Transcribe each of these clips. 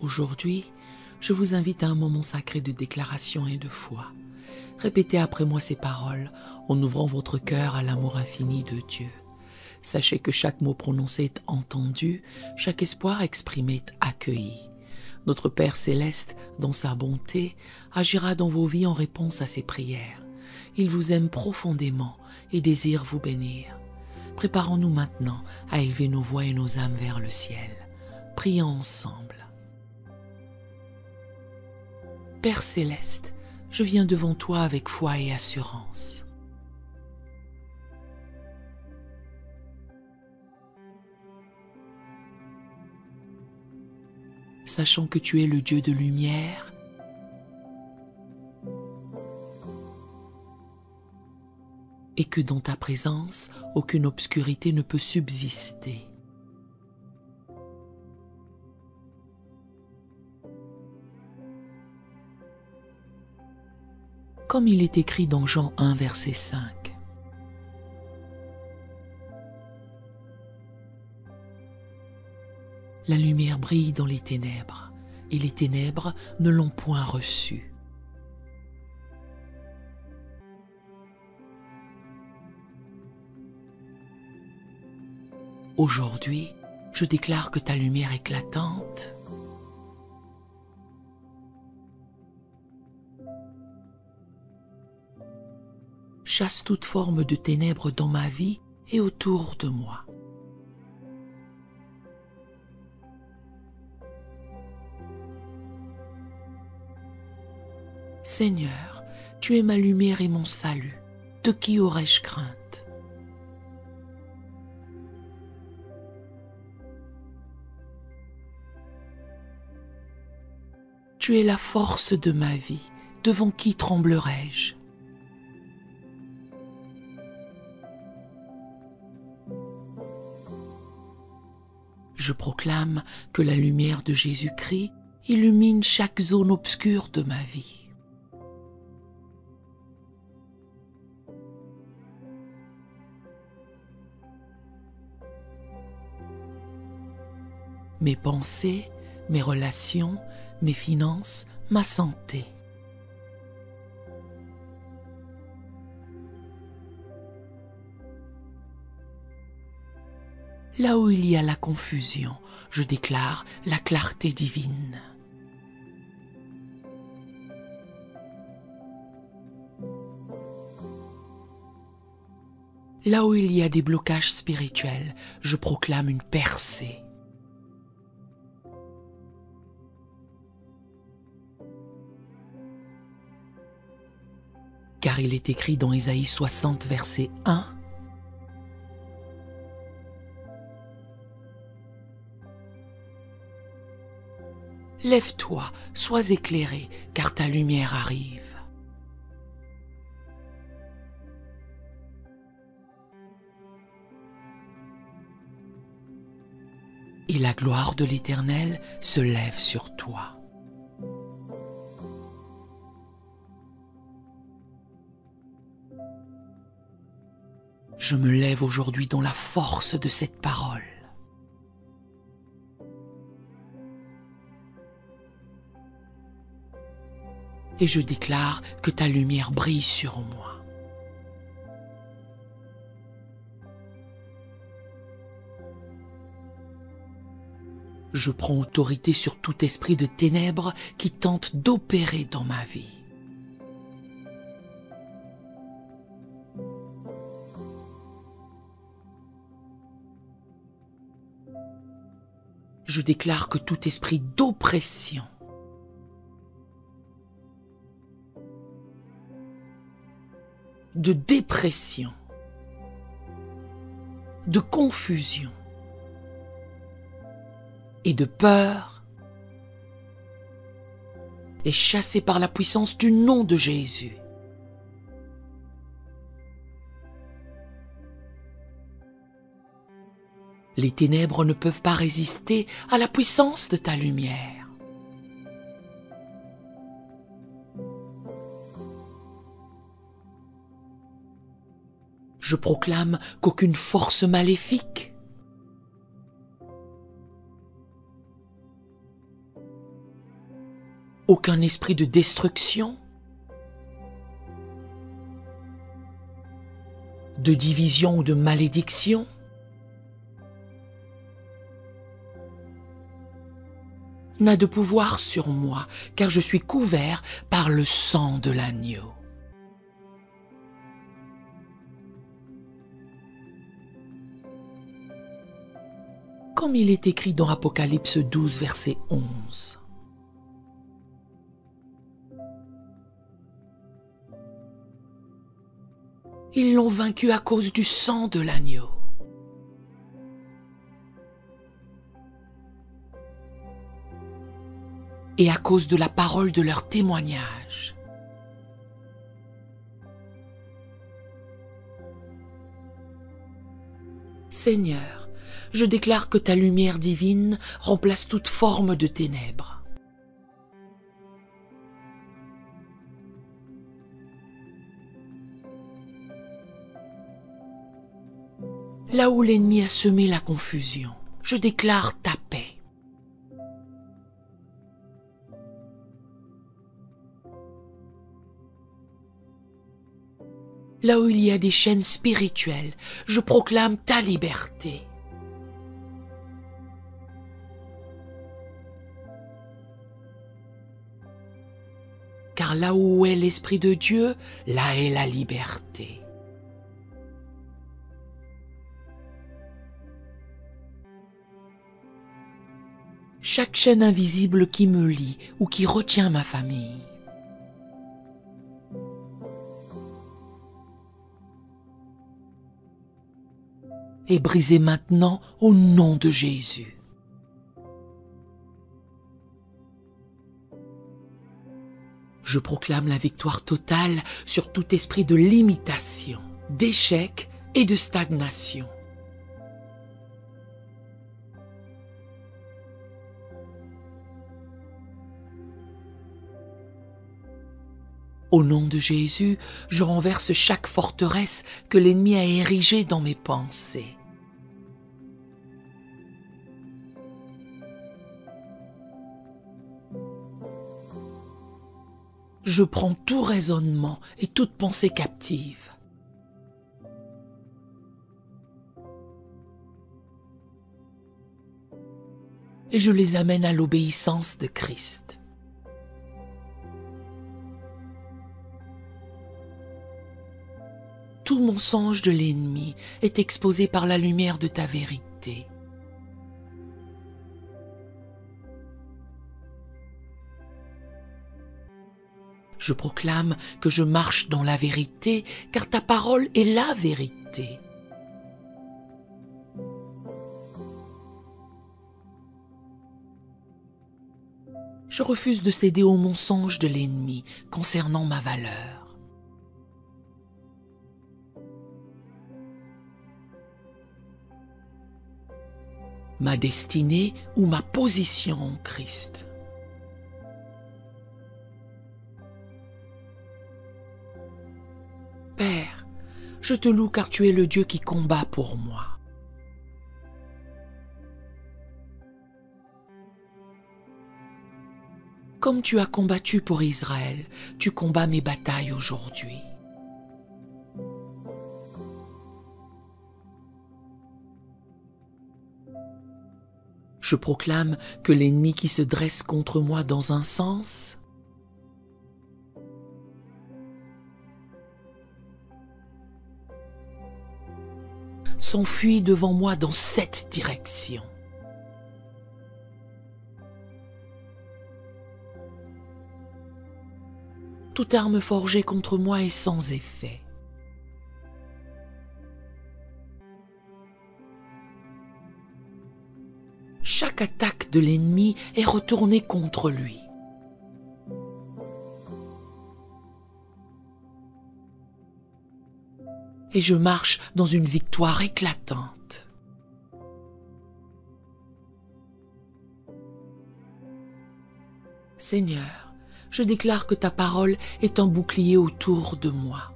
Aujourd'hui, je vous invite à un moment sacré de déclaration et de foi. Répétez après moi ces paroles en ouvrant votre cœur à l'amour infini de Dieu. Sachez que chaque mot prononcé est entendu, chaque espoir exprimé est accueilli. Notre Père Céleste, dans sa bonté, agira dans vos vies en réponse à ces prières. Il vous aime profondément et désire vous bénir. Préparons-nous maintenant à élever nos voix et nos âmes vers le ciel. Prions ensemble. Père Céleste, je viens devant toi avec foi et assurance. Sachant que tu es le Dieu de lumière, et que dans ta présence, aucune obscurité ne peut subsister. Comme il est écrit dans Jean 1, verset 5. La lumière brille dans les ténèbres, et les ténèbres ne l'ont point reçue. Aujourd'hui, je déclare que ta lumière éclatante chasse toute forme de ténèbres dans ma vie et autour de moi. Seigneur, tu es ma lumière et mon salut. De qui aurais-je crainte? Tu es la force de ma vie. Devant qui tremblerais-je? Je proclame que la lumière de Jésus-Christ illumine chaque zone obscure de ma vie. Mes pensées, mes relations, mes finances, ma santé. Là où il y a la confusion, je déclare la clarté divine. Là où il y a des blocages spirituels, je proclame une percée. Car il est écrit dans Ésaïe 60, verset 1, « Lève-toi, sois éclairé, car ta lumière arrive. » Et la gloire de l'Éternel se lève sur toi. Je me lève aujourd'hui dans la force de cette parole. Et je déclare que ta lumière brille sur moi. Je prends autorité sur tout esprit de ténèbres qui tente d'opérer dans ma vie. Je déclare que tout esprit d'oppression, de dépression, de confusion et de peur est chassé par la puissance du nom de Jésus. Les ténèbres ne peuvent pas résister à la puissance de ta lumière. Je proclame qu'aucune force maléfique aucun esprit de destruction, de division ou de malédiction. N'a de pouvoir sur moi, car je suis couvert par le sang de l'agneau. Comme il est écrit dans Apocalypse 12, verset 11. Ils l'ont vaincu à cause du sang de l'agneau. Et à cause de la parole de leur témoignage. Seigneur, je déclare que ta lumière divine remplace toute forme de ténèbres. Là où l'ennemi a semé la confusion, je déclare ta paix. Là où il y a des chaînes spirituelles, je proclame ta liberté. Car là où est l'Esprit de Dieu, là est la liberté. Chaque chaîne invisible qui me lie ou qui retient ma famille, est brisée maintenant au nom de Jésus. Je proclame la victoire totale sur tout esprit de limitation, d'échec et de stagnation. Au nom de Jésus, je renverse chaque forteresse que l'ennemi a érigée dans mes pensées. Je prends tout raisonnement et toute pensée captive. Et je les amène à l'obéissance de Christ. Tout mensonge de l'ennemi est exposé par la lumière de ta vérité. Je proclame que je marche dans la vérité, car ta parole est la vérité. Je refuse de céder aux mensonges de l'ennemi concernant ma valeur. Ma destinée ou ma position en Christ. Père, je te loue car tu es le Dieu qui combat pour moi. Comme tu as combattu pour Israël, tu combats mes batailles aujourd'hui. Je proclame que l'ennemi qui se dresse contre moi dans un sens s'enfuit devant moi dans cette direction. Toute arme forgée contre moi est sans effet. Chaque attaque de l'ennemi est retournée contre lui. Et je marche dans une victoire éclatante. Seigneur, je déclare que ta parole est un bouclier autour de moi.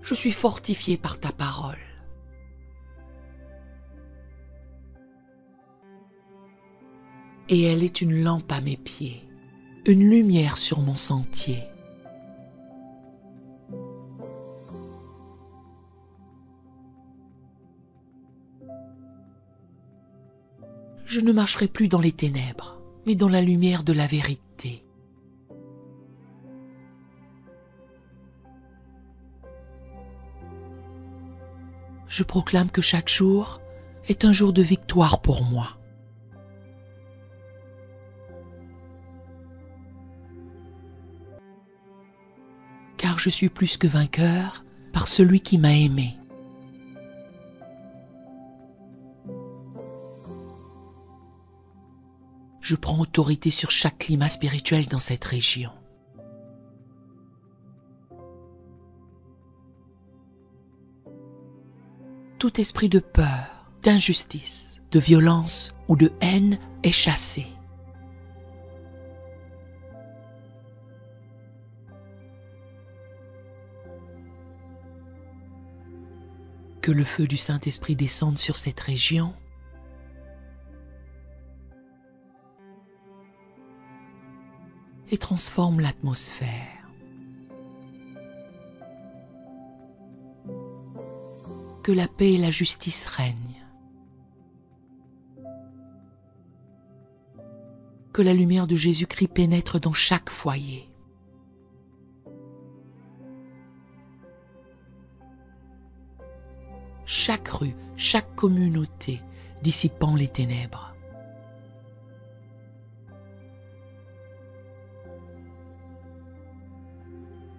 Je suis fortifié par ta parole. et elle est une lampe à mes pieds, une lumière sur mon sentier. Je ne marcherai plus dans les ténèbres, mais dans la lumière de la vérité. Je proclame que chaque jour est un jour de victoire pour moi. Car je suis plus que vainqueur par celui qui m'a aimé. Je prends autorité sur chaque climat spirituel dans cette région. Tout esprit de peur, d'injustice, de violence ou de haine est chassé. Que le feu du Saint-Esprit descende sur cette région et transforme l'atmosphère. Que la paix et la justice règnent. Que la lumière de Jésus-Christ pénètre dans chaque foyer. Chaque rue, chaque communauté, dissipant les ténèbres.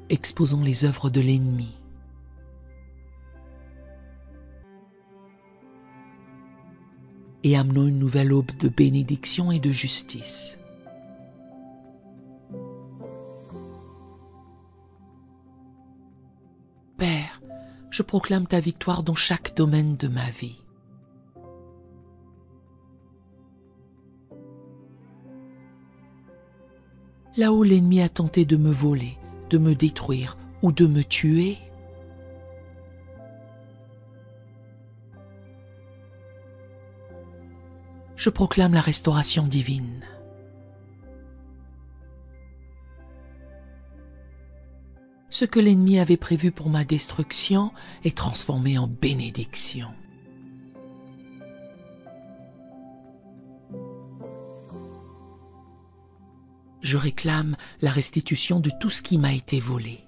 Exposons les œuvres de l'ennemi. Et amenons une nouvelle aube de bénédiction et de justice. Père, je proclame ta victoire dans chaque domaine de ma vie. Là où l'ennemi a tenté de me voler, de me détruire ou de me tuer, je proclame la restauration divine. Ce que l'ennemi avait prévu pour ma destruction est transformé en bénédiction. Je réclame la restitution de tout ce qui m'a été volé.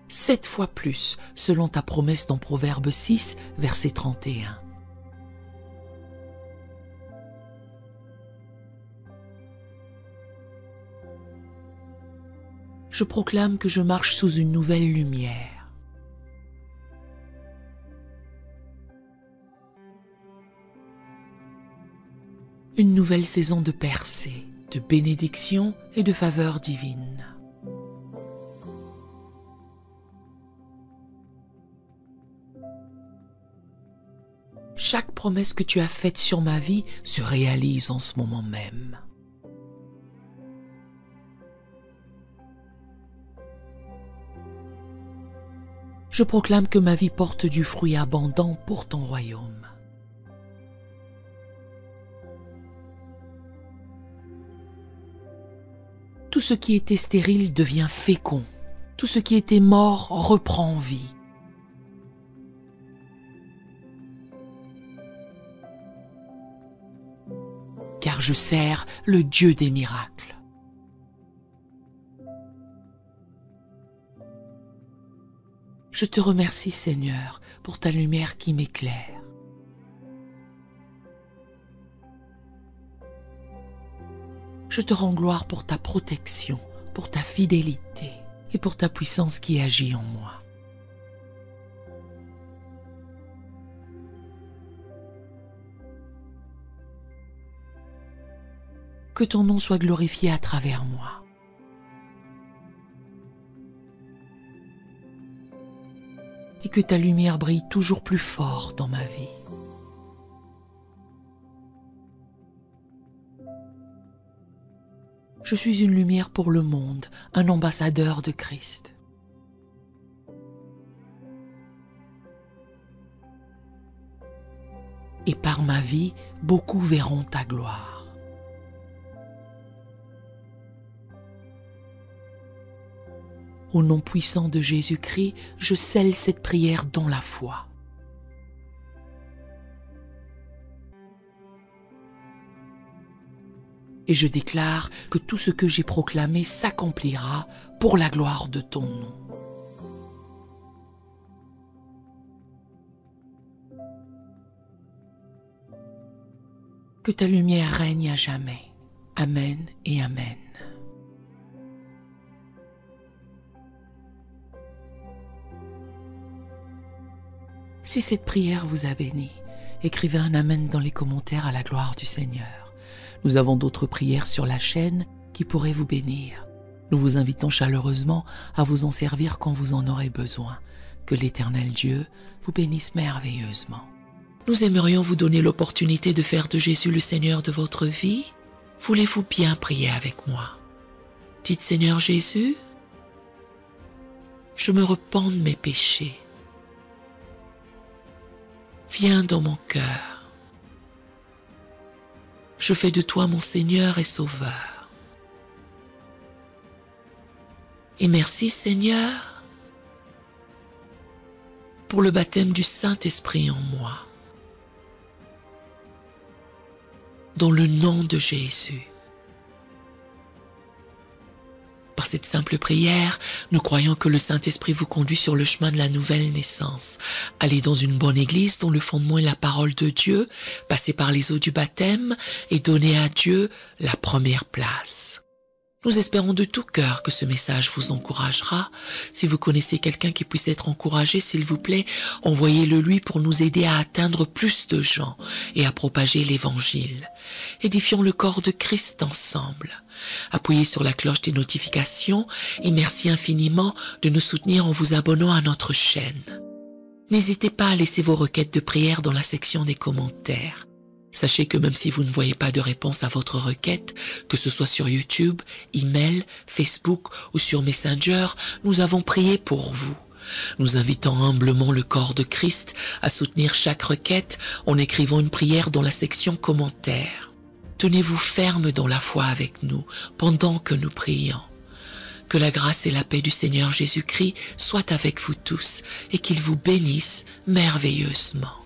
Sept fois plus, selon ta promesse dans Proverbe 6, verset 31. Je proclame que je marche sous une nouvelle lumière. Une nouvelle saison de percée, de bénédiction et de faveur divine. Chaque promesse que tu as faite sur ma vie se réalise en ce moment même. Je proclame que ma vie porte du fruit abondant pour ton royaume. Tout ce qui était stérile devient fécond. Tout ce qui était mort reprend vie. Car je sers le Dieu des miracles. Je te remercie, Seigneur, pour ta lumière qui m'éclaire. Je te rends gloire pour ta protection, pour ta fidélité et pour ta puissance qui agit en moi. Que ton nom soit glorifié à travers moi. Et que ta lumière brille toujours plus fort dans ma vie. Je suis une lumière pour le monde, un ambassadeur de Christ. et par ma vie, beaucoup verront ta gloire. Au nom puissant de Jésus-Christ, je scelle cette prière dans la foi. Et je déclare que tout ce que j'ai proclamé s'accomplira pour la gloire de ton nom. Que ta lumière règne à jamais. Amen et Amen. Si cette prière vous a béni, écrivez un Amen dans les commentaires à la gloire du Seigneur. Nous avons d'autres prières sur la chaîne qui pourraient vous bénir. Nous vous invitons chaleureusement à vous en servir quand vous en aurez besoin. Que l'Éternel Dieu vous bénisse merveilleusement. Nous aimerions vous donner l'opportunité de faire de Jésus le Seigneur de votre vie. Voulez-vous bien prier avec moi? Dites Seigneur Jésus, je me repens de mes péchés. Viens dans mon cœur. Je fais de toi mon Seigneur et Sauveur. Et merci Seigneur pour le baptême du Saint-Esprit en moi. Dans le nom de Jésus. Par cette simple prière, nous croyons que le Saint-Esprit vous conduit sur le chemin de la nouvelle naissance. Allez dans une bonne église dont le fondement est la parole de Dieu, passez par les eaux du baptême et donnez à Dieu la première place. Nous espérons de tout cœur que ce message vous encouragera. Si vous connaissez quelqu'un qui puisse être encouragé, s'il vous plaît, envoyez-le lui pour nous aider à atteindre plus de gens et à propager l'Évangile. Édifions le corps de Christ ensemble. Appuyez sur la cloche des notifications et merci infiniment de nous soutenir en vous abonnant à notre chaîne. N'hésitez pas à laisser vos requêtes de prière dans la section des commentaires. Sachez que même si vous ne voyez pas de réponse à votre requête, que ce soit sur YouTube, email, Facebook ou sur Messenger, nous avons prié pour vous. Nous invitons humblement le corps de Christ à soutenir chaque requête en écrivant une prière dans la section commentaires. Tenez-vous ferme dans la foi avec nous pendant que nous prions. Que la grâce et la paix du Seigneur Jésus-Christ soient avec vous tous et qu'il vous bénisse merveilleusement.